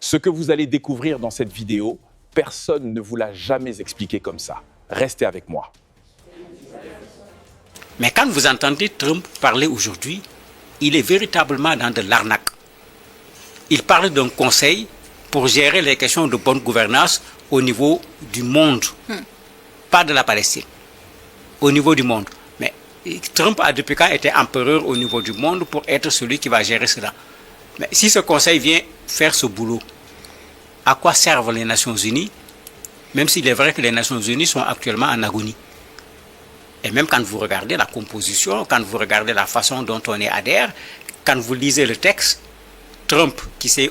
Ce que vous allez découvrir dans cette vidéo, personne ne vous l'a jamais expliqué comme ça. Restez avec moi. Mais quand vous entendez Trump parler aujourd'hui, il est véritablement dans de l'arnaque. Il parle d'un conseil pour gérer les questions de bonne gouvernance au niveau du monde, pas de la Palestine, au niveau du monde. Mais Trump a depuis quand été empereur au niveau du monde pour être celui qui va gérer cela. Mais si ce conseil vient faire ce boulot, à quoi servent les Nations Unies, même s'il est vrai que les Nations Unies sont actuellement en agonie. Et même quand vous regardez la composition, quand vous regardez la façon dont on y adhère, quand vous lisez le texte, Trump qui s'est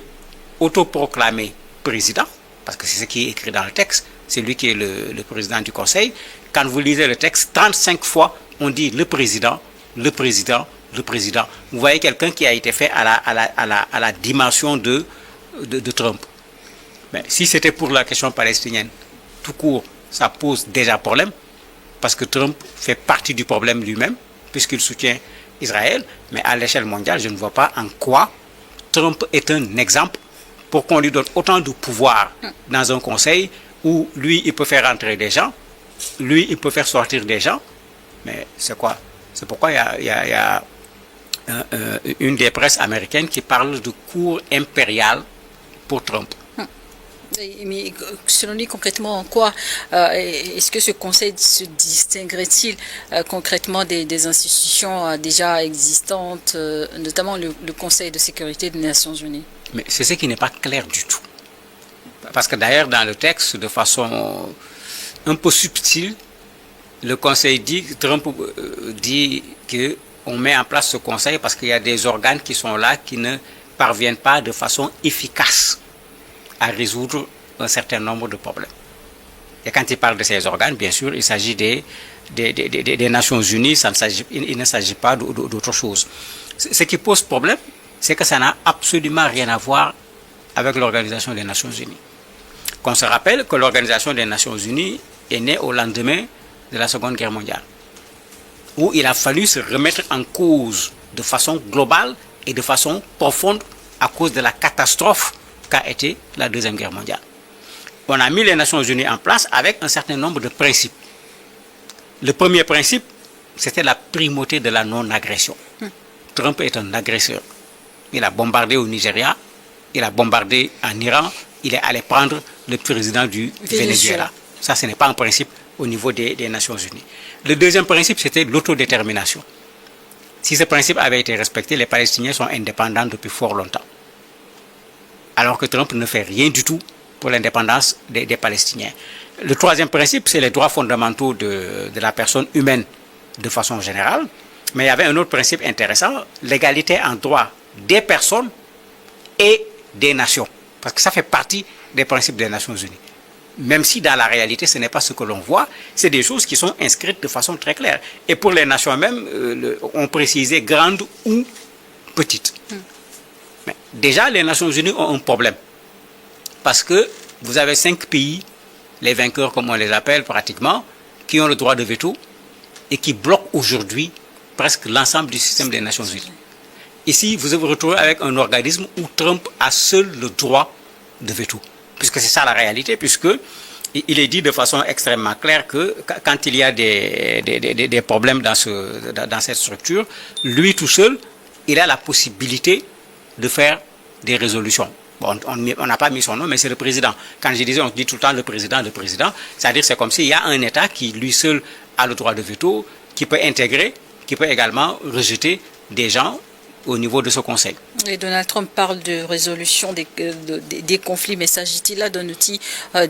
autoproclamé président, parce que c'est ce qui est écrit dans le texte, c'est lui qui est le président du Conseil, quand vous lisez le texte, 35 fois on dit le président, le président, le président. Vous voyez quelqu'un qui a été fait à la dimension de Trump. Mais si c'était pour la question palestinienne, tout court, ça pose déjà problème, parce que Trump fait partie du problème lui-même, puisqu'il soutient Israël, mais à l'échelle mondiale, je ne vois pas en quoi Trump est un exemple pour qu'on lui donne autant de pouvoir dans un conseil où lui, il peut faire entrer des gens, lui, il peut faire sortir des gens, mais c'est quoi? C'est pourquoi il y a une des presses américaines qui parle de cour impériale pour Trump. Mais selon lui, concrètement, en quoi est-ce que ce conseil se distinguerait-il concrètement des institutions déjà existantes, notamment le Conseil de sécurité des Nations Unies? Mais c'est ce qui n'est pas clair du tout. Parce que d'ailleurs, dans le texte, de façon un peu subtile, le conseil dit, Trump dit qu'on met en place ce conseil parce qu'il y a des organes qui sont là qui ne parviennent pas de façon efficace à résoudre un certain nombre de problèmes. Et quand il parle de ces organes, bien sûr, il s'agit des Nations Unies, il ne s'agit pas d'autre chose. Ce qui pose problème, c'est que ça n'a absolument rien à voir avec l'Organisation des Nations Unies. Qu'on se rappelle que l'Organisation des Nations Unies est née au lendemain de la Seconde Guerre mondiale, où il a fallu se remettre en cause de façon globale et de façon profonde à cause de la catastrophe qu'a été la Deuxième Guerre mondiale. On a mis les Nations Unies en place avec un certain nombre de principes. Le premier principe, c'était la primauté de la non-agression. Trump est un agresseur. Il a bombardé au Nigeria, il a bombardé en Iran, il est allé prendre le président du Venezuela. Ça, ce n'est pas un principe au niveau des Nations Unies. Le deuxième principe, c'était l'autodétermination. Si ce principe avait été respecté, les Palestiniens sont indépendants depuis fort longtemps. Alors que Trump ne fait rien du tout pour l'indépendance des Palestiniens. Le troisième principe, c'est les droits fondamentaux de la personne humaine de façon générale. Mais il y avait un autre principe intéressant, l'égalité en droit des personnes et des nations. Parce que ça fait partie des principes des Nations Unies. Même si dans la réalité, ce n'est pas ce que l'on voit, c'est des choses qui sont inscrites de façon très claire. Et pour les nations même, on précisait grandes ou petites. Mais déjà, les Nations Unies ont un problème. Parce que vous avez 5 pays, les vainqueurs comme on les appelle pratiquement, qui ont le droit de veto et qui bloquent aujourd'hui presque l'ensemble du système des Nations Unies. Ici, vous vous retrouvez avec un organisme où Trump a seul le droit de veto. Puisque c'est ça la réalité, puisque il est dit de façon extrêmement claire que quand il y a des problèmes dans cette structure, lui tout seul, il a la possibilité de faire des résolutions. Bon, on n'a pas mis son nom, mais c'est le président. Quand je disais, on dit tout le temps le président, c'est-à-dire c'est comme s'il y a un État qui lui seul a le droit de veto, qui peut intégrer, qui peut également rejeter des gens au niveau de ce conseil. Et Donald Trump parle de résolution des conflits, mais s'agit-il là d'un outil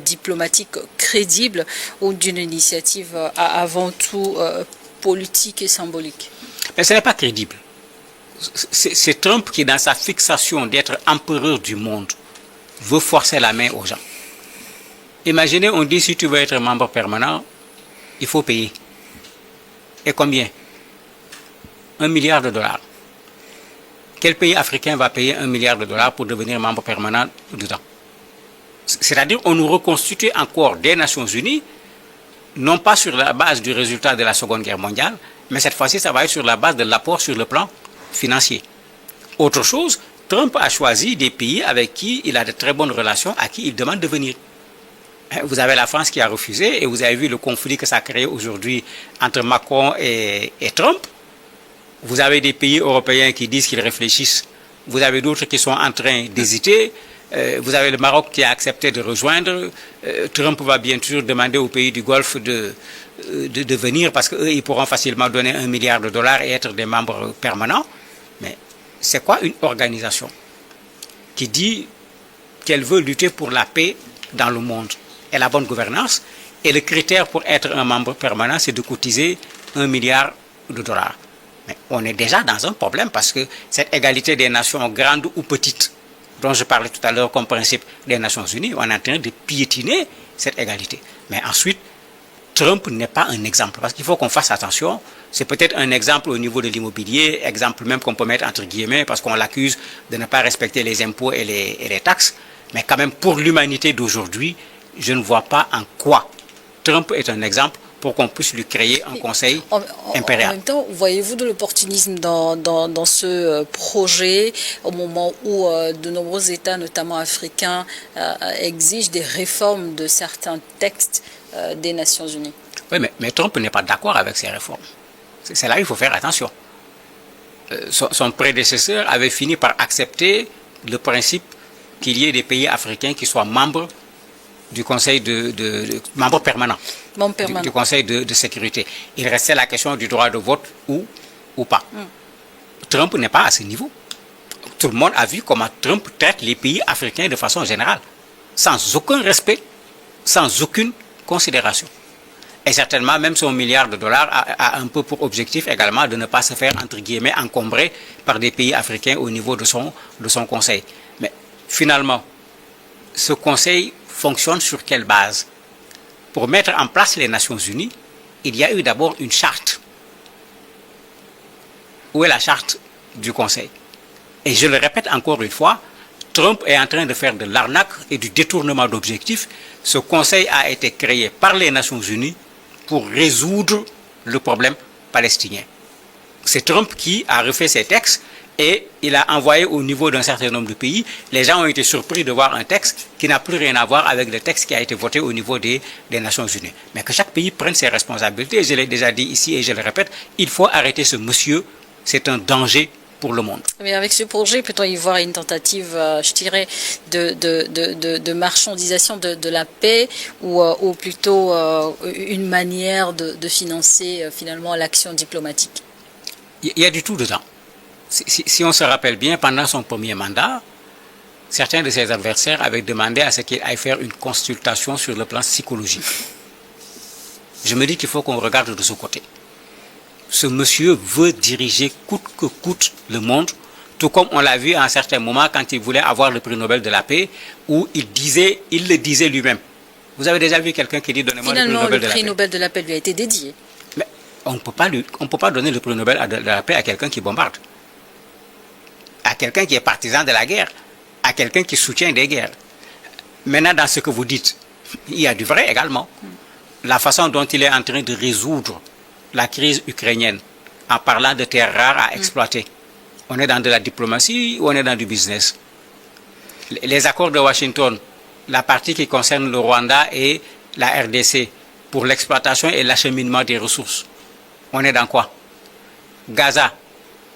diplomatique crédible ou d'une initiative avant tout politique et symbolique? Mais ce n'est pas crédible. C'est Trump qui, dans sa fixation d'être empereur du monde, veut forcer la main aux gens. Imaginez, on dit si tu veux être membre permanent, il faut payer. Et combien? 1 milliard de dollars. Quel pays africain va payer 1 milliard de dollars pour devenir membre permanent dedans? C'est-à-dire qu'on nous reconstitue encore des Nations Unies, non pas sur la base du résultat de la Seconde Guerre mondiale, mais cette fois-ci, ça va être sur la base de l'apport sur le plan financier. Autre chose, Trump a choisi des pays avec qui il a de très bonnes relations, à qui il demande de venir. Vous avez la France qui a refusé et vous avez vu le conflit que ça a créé aujourd'hui entre Macron et Trump. Vous avez des pays européens qui disent qu'ils réfléchissent. Vous avez d'autres qui sont en train d'hésiter. Vous avez le Maroc qui a accepté de rejoindre. Trump va bien sûr demander aux pays du Golfe de venir parce qu'eux, ils pourront facilement donner $1 milliard et être des membres permanents. Mais c'est quoi une organisation qui dit qu'elle veut lutter pour la paix dans le monde et la bonne gouvernance, et le critère pour être un membre permanent, c'est de cotiser $1 milliard. Mais on est déjà dans un problème parce que cette égalité des nations grandes ou petites, dont je parlais tout à l'heure comme principe des Nations Unies, on est en train de piétiner cette égalité. Mais ensuite, Trump n'est pas un exemple, parce qu'il faut qu'on fasse attention. C'est peut-être un exemple au niveau de l'immobilier, exemple même qu'on peut mettre entre guillemets, parce qu'on l'accuse de ne pas respecter les impôts et les taxes. Mais quand même, pour l'humanité d'aujourd'hui, je ne vois pas en quoi Trump est un exemple pour qu'on puisse lui créer un conseil impérial. En même temps, voyez-vous de l'opportunisme dans ce projet au moment où de nombreux États, notamment africains, exigent des réformes de certains textes des Nations Unies? Oui, mais Trump n'est pas d'accord avec ces réformes. C'est là qu'il faut faire attention. Son prédécesseur avait fini par accepter le principe qu'il y ait des pays africains qui soient membres du Conseil membres permanents du Conseil de sécurité. Il restait la question du droit de vote ou pas. Trump n'est pas à ce niveau. Tout le monde a vu comment Trump traite les pays africains de façon générale, sans aucun respect, sans aucune considération. Et certainement, même son $1 milliard a un peu pour objectif également de ne pas se faire, entre guillemets, encombrer par des pays africains au niveau de son conseil. Mais finalement, ce conseil fonctionne sur quelle base? Pour mettre en place les Nations Unies, il y a eu d'abord une charte. Où est la charte du conseil? Et je le répète encore une fois, Trump est en train de faire de l'arnaque et du détournement d'objectifs. Ce conseil a été créé par les Nations Unies pour résoudre le problème palestinien. C'est Trump qui a refait ces textes et il a envoyé au niveau d'un certain nombre de pays. Les gens ont été surpris de voir un texte qui n'a plus rien à voir avec le texte qui a été voté au niveau des Nations Unies. Mais que chaque pays prenne ses responsabilités. Je l'ai déjà dit ici et je le répète, il faut arrêter ce monsieur. C'est un danger pour le monde. Mais avec ce projet, peut-on y voir une tentative, je dirais, de marchandisation de la paix ou plutôt une manière de financer finalement l'action diplomatique? Il y a du tout dedans. Si on se rappelle bien, pendant son premier mandat, certains de ses adversaires avaient demandé à ce qu'il aille faire une consultation sur le plan psychologique. Je me dis qu'il faut qu'on regarde de ce côté. Ce monsieur veut diriger coûte que coûte le monde, tout comme on l'a vu à un certain moment quand il voulait avoir le prix Nobel de la paix, où il le disait lui-même. Vous avez déjà vu quelqu'un qui dit donnez-moi le prix Nobel de la paix? Finalement, le prix Nobel de la paix lui a été dédié. Mais on ne peut pas donner le prix Nobel de la paix à quelqu'un qui bombarde, à quelqu'un qui est partisan de la guerre, à quelqu'un qui soutient des guerres. Maintenant, dans ce que vous dites, il y a du vrai également. La façon dont il est en train de résoudre la crise ukrainienne en parlant de terres rares à exploiter. On est dans de la diplomatie ou on est dans du business? Les accords de Washington, la partie qui concerne le Rwanda et la RDC pour l'exploitation et l'acheminement des ressources, on est dans quoi? Gaza,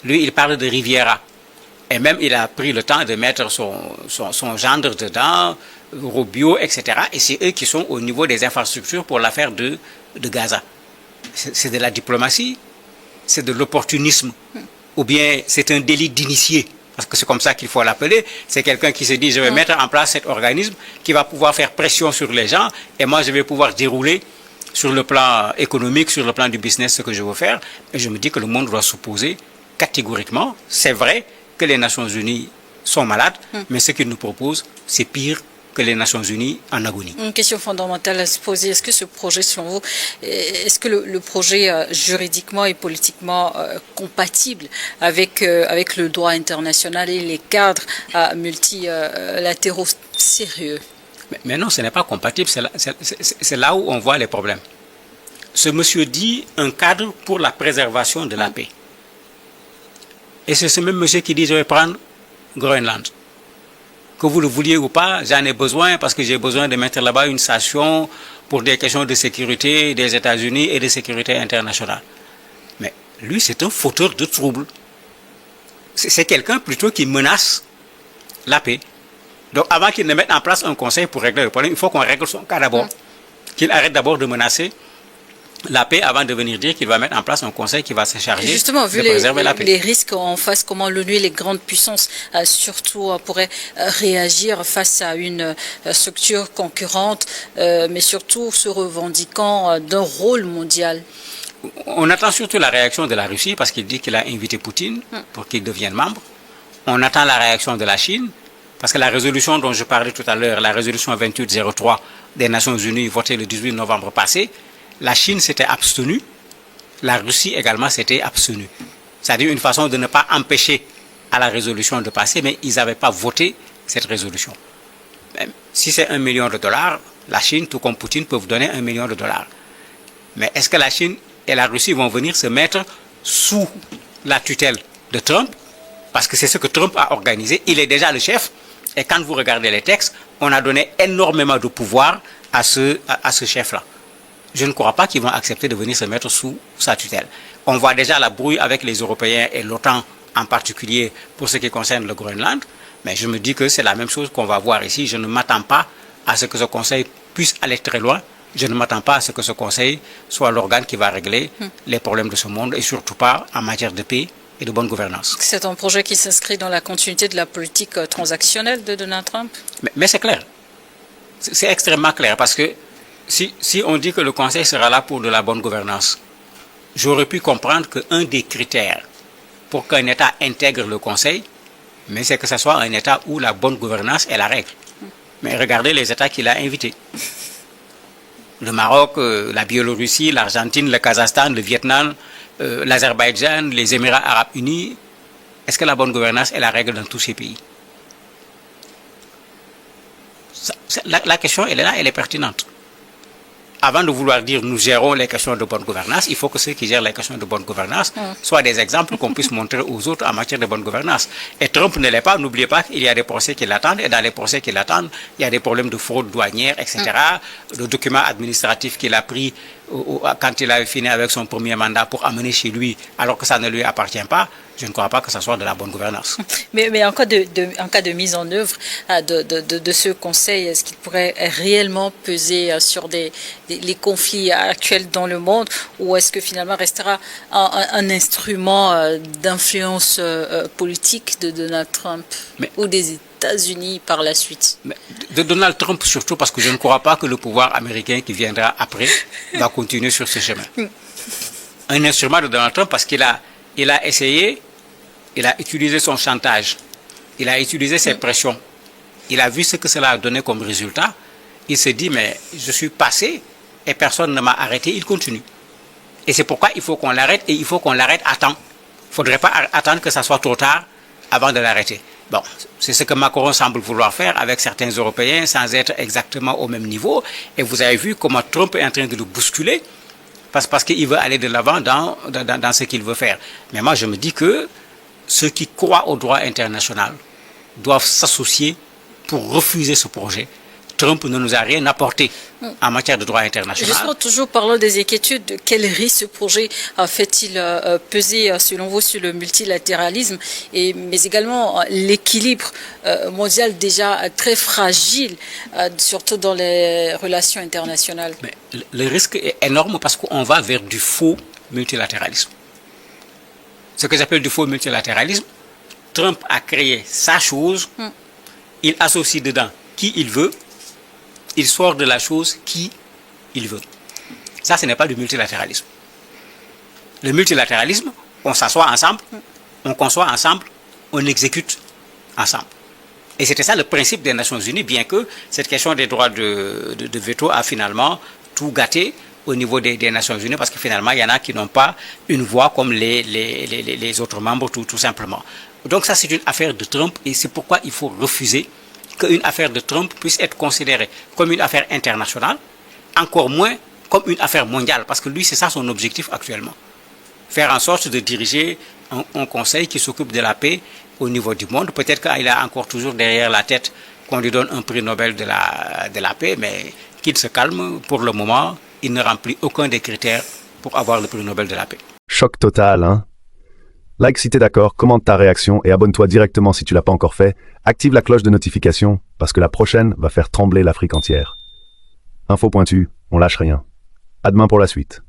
lui, il parle de Riviera. Et même, il a pris le temps de mettre son gendre dedans, Rubio, etc. Et c'est eux qui sont au niveau des infrastructures pour l'affaire de Gaza. C'est de la diplomatie, c'est de l'opportunisme, ou bien c'est un délit d'initié, parce que c'est comme ça qu'il faut l'appeler. C'est quelqu'un qui se dit, je vais mettre en place cet organisme qui va pouvoir faire pression sur les gens, et moi je vais pouvoir dérouler sur le plan économique, sur le plan du business, ce que je veux faire. Et je me dis que le monde doit s'opposer catégoriquement. C'est vrai que les Nations Unies sont malades, mais ce qu'ils nous proposent, c'est pire que les Nations Unies en agonie. Une question fondamentale à se poser, est-ce que ce projet, selon vous, est-ce que le projet juridiquement et politiquement compatible avec le droit international et les cadres multilatéraux sérieux? Mais non, ce n'est pas compatible, c'est là où on voit les problèmes. Ce monsieur dit un cadre pour la préservation de la paix. Et c'est ce même monsieur qui dit, je vais prendre Groenland. Que vous le vouliez ou pas, j'en ai besoin parce que j'ai besoin de mettre là-bas une station pour des questions de sécurité des États-Unis et de sécurité internationale. Mais lui, c'est un fauteur de troubles. C'est quelqu'un plutôt qui menace la paix. Donc avant qu'il ne mette en place un conseil pour régler le problème, il faut qu'on règle son cas d'abord. Qu'il arrête d'abord de menacer la paix avant de venir dire qu'il va mettre en place un conseil qui va se charger justement, vu de préserver la paix. Les risques en face, comment l'ONU et les grandes puissances surtout pourraient réagir face à une structure concurrente, mais surtout se revendiquant d'un rôle mondial. On attend surtout la réaction de la Russie parce qu'il dit qu'il a invité Poutine pour qu'il devienne membre. On attend la réaction de la Chine parce que la résolution dont je parlais tout à l'heure, la résolution 2803 des Nations Unies votée le 18 novembre passé, la Chine s'était abstenue, la Russie également s'était abstenue. C'est-à-dire une façon de ne pas empêcher à la résolution de passer, mais ils n'avaient pas voté cette résolution. Même si c'est $1 million, la Chine, tout comme Poutine, peuvent donner $1 million. Mais est-ce que la Chine et la Russie vont venir se mettre sous la tutelle de Trump? Parce que c'est ce que Trump a organisé. Il est déjà le chef. Et quand vous regardez les textes, on a donné énormément de pouvoir à ce chef-là. Je ne crois pas qu'ils vont accepter de venir se mettre sous sa tutelle. On voit déjà la brouille avec les Européens et l'OTAN en particulier pour ce qui concerne le Groenland. Mais je me dis que c'est la même chose qu'on va voir ici. Je ne m'attends pas à ce que ce Conseil puisse aller très loin. Je ne m'attends pas à ce que ce Conseil soit l'organe qui va régler les problèmes de ce monde et surtout pas en matière de paix et de bonne gouvernance. C'est un projet qui s'inscrit dans la continuité de la politique transactionnelle de Donald Trump? Mais c'est clair. C'est extrêmement clair parce que si on dit que le Conseil sera là pour de la bonne gouvernance, j'aurais pu comprendre qu'un des critères pour qu'un État intègre le Conseil, mais c'est que ce soit un État où la bonne gouvernance est la règle. Mais regardez les États qu'il a invités. Le Maroc, la Biélorussie, l'Argentine, le Kazakhstan, le Vietnam, l'Azerbaïdjan, les Émirats arabes unis. Est-ce que la bonne gouvernance est la règle dans tous ces pays? La question, elle est là, elle est pertinente. Avant de vouloir dire nous gérons les questions de bonne gouvernance, il faut que ceux qui gèrent les questions de bonne gouvernance soient des exemples qu'on puisse montrer aux autres en matière de bonne gouvernance. Et Trump ne l'est pas. N'oubliez pas qu'il y a des procès qui l'attendent. Et dans les procès qui l'attendent, il y a des problèmes de fraude douanière, etc. Le document administratif qu'il a pris quand il avait fini avec son premier mandat pour amener chez lui, alors que ça ne lui appartient pas, je ne crois pas que ça soit de la bonne gouvernance. Mais en cas de mise en œuvre de ce conseil, est-ce qu'il pourrait réellement peser sur les conflits actuels dans le monde, ou est-ce que finalement restera un instrument d'influence politique de Donald Trump ou des États-Unis par la suite? De Donald Trump surtout, parce que je ne crois pas que le pouvoir américain qui viendra après va continuer sur ce chemin. Un instrument de Donald Trump parce qu'il a essayé, il a utilisé son chantage, il a utilisé ses pressions, il a vu ce que cela a donné comme résultat, il s'est dit mais je suis passé et personne ne m'a arrêté, il continue. Et c'est pourquoi il faut qu'on l'arrête et il faut qu'on l'arrête à temps. Il ne faudrait pas attendre que ça soit trop tard avant de l'arrêter. Bon, c'est ce que Macron semble vouloir faire avec certains Européens sans être exactement au même niveau. Et vous avez vu comment Trump est en train de le bousculer parce qu'il veut aller de l'avant dans ce qu'il veut faire. Mais moi, je me dis que ceux qui croient au droit international doivent s'associer pour refuser ce projet. Trump ne nous a rien apporté en matière de droit international. Justement, toujours parlant des inquiétudes, quel risque ce projet fait-il peser, selon vous, sur le multilatéralisme, mais également l'équilibre mondial déjà très fragile, surtout dans les relations internationales? Mais le risque est énorme parce qu'on va vers du faux multilatéralisme. Ce que j'appelle du faux multilatéralisme, Trump a créé sa chose, il associe dedans qui il veut, il sort de la chose qui il veut. Ça, ce n'est pas du multilatéralisme. Le multilatéralisme, on s'assoit ensemble, on conçoit ensemble, on exécute ensemble. Et c'était ça le principe des Nations Unies, bien que cette question des droits de veto a finalement tout gâté au niveau des Nations Unies, parce que finalement, il y en a qui n'ont pas une voix comme les autres membres, tout simplement. Donc ça, c'est une affaire de Trump, et c'est pourquoi il faut refuser qu'une affaire de Trump puisse être considérée comme une affaire internationale, encore moins comme une affaire mondiale, parce que lui, c'est ça son objectif actuellement. Faire en sorte de diriger un conseil qui s'occupe de la paix au niveau du monde. Peut-être qu'il a encore toujours derrière la tête qu'on lui donne un prix Nobel de la paix, mais qu'il se calme. Pour le moment, il ne remplit aucun des critères pour avoir le prix Nobel de la paix. Choc total, hein? Like si t'es d'accord, commente ta réaction et abonne-toi directement si tu l'as pas encore fait. Active la cloche de notification parce que la prochaine va faire trembler l'Afrique entière. Info pointue, on lâche rien. À demain pour la suite.